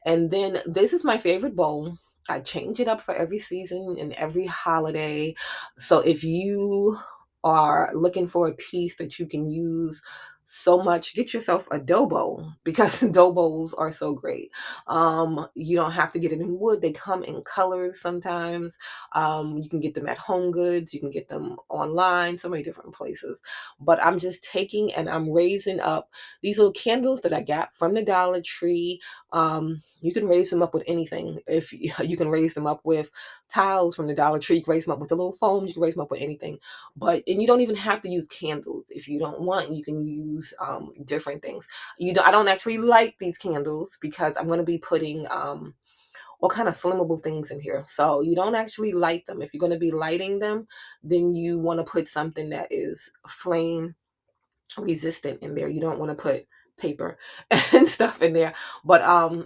And then this is my favorite bowl. I change it up for every season and every holiday. So if you are looking for a piece that you can use so much, get yourself a dough bowl because dough bowls are so great. You don't have to get it in wood. They come in colors sometimes. You can get them at Home Goods. You can get them online, so many different places. But I'm just taking and I'm raising up these little candles that I got from the Dollar Tree. You can raise them up with anything. If you can raise them up with tiles from the Dollar Tree, you can raise them up with a little foam. You can raise them up with anything. And you don't even have to use candles if you don't want. You can use different things. I don't actually like these candles because I'm going to be putting all kind of flammable things in here. So you don't actually light them. If you're going to be lighting them, then you want to put something that is flame resistant in there. You don't want to put paper and stuff in there. But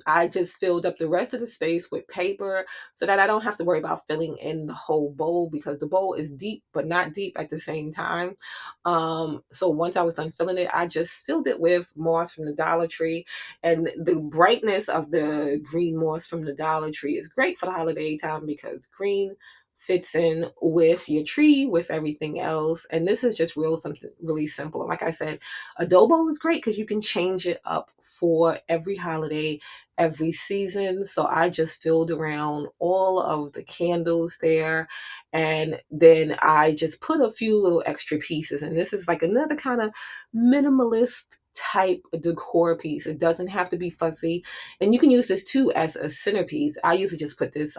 I just filled up the rest of the space with paper so that I don't have to worry about filling in the whole bowl because the bowl is deep but not deep at the same time. So once I was done filling it, I just filled it with moss from the Dollar Tree. And the brightness of the green moss from the Dollar Tree is great for the holiday time because green fits in with your tree, with everything else. And this is just something really simple. And like I said, a dough bowl is great because you can change it up for every holiday, every season. So I just filled around all of the candles there. And then I just put a few little extra pieces. And this is like another kind of minimalist type decor piece. It doesn't have to be fuzzy. And you can use this too as a centerpiece. I usually just put this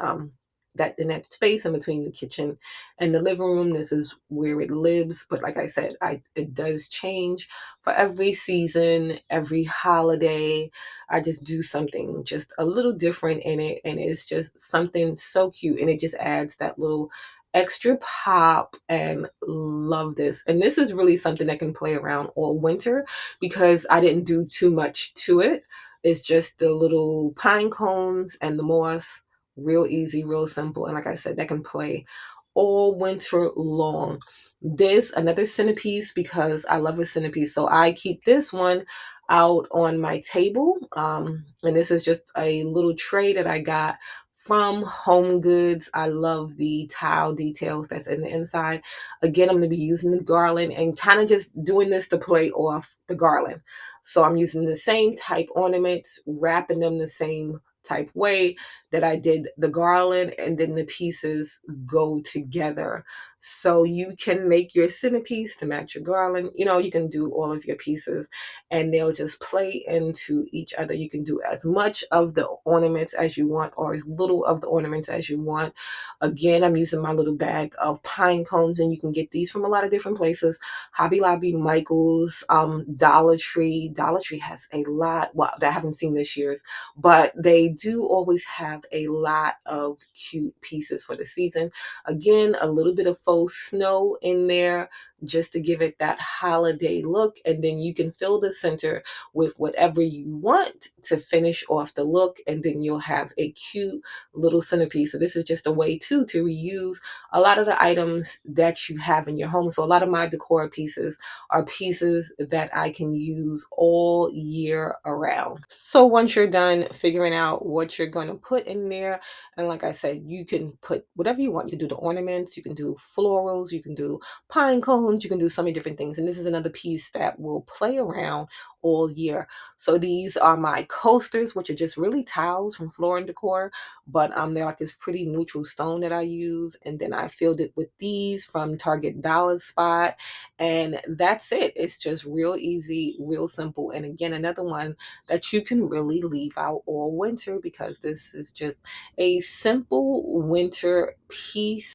that in that space in between the kitchen and the living room. This is where it lives. But like I said, it does change for every season, every holiday. I just do something just a little different in it, and it's just something so cute, and it just adds that little extra pop. And love this. And this is really something that can play around all winter because I didn't do too much to it. It's just the little pine cones and the moss. Real easy, real simple. And like I said, that can play all winter long. This, another centerpiece because I love a centerpiece. So I keep this one out on my table. And this is just a little tray that I got from Home Goods. I love the tile details that's in the inside. Again, I'm going to be using the garland and kind of just doing this to play off the garland. So I'm using the same type ornaments, wrapping them the same type way that I did the garland, and then the pieces go together. So you can make your centerpiece to match your garland. You can do all of your pieces and they'll just play into each other. You can do as much of the ornaments as you want or as little of the ornaments as you want. Again, I'm using my little bag of pine cones, and you can get these from a lot of different places. Hobby Lobby, Michael's, Dollar Tree. Dollar Tree has a lot, well, that I haven't seen this year's, but they do always have a lot of cute pieces for the season. Again, a little bit of faux snow in there just to give it that holiday look. And then you can fill the center with whatever you want to finish off the look. And then you'll have a cute little centerpiece. So this is just a way too to reuse a lot of the items that you have in your home. So a lot of my decor pieces are pieces that I can use all year around. So once you're done figuring out what you're going to put in there, and like I said, you can put whatever you want. You can do the ornaments, you can do florals, you can do pine cones, you can do so many different things. And this is another piece that will play around all year. So these are my coasters, which are just really tiles from Floor & Decor, but they're like this pretty neutral stone that I use. And then I filled it with these from Target Dollar Spot. And that's it. It's just real easy, real simple. And again, another one that you can really leave out all winter because this is just a simple winter piece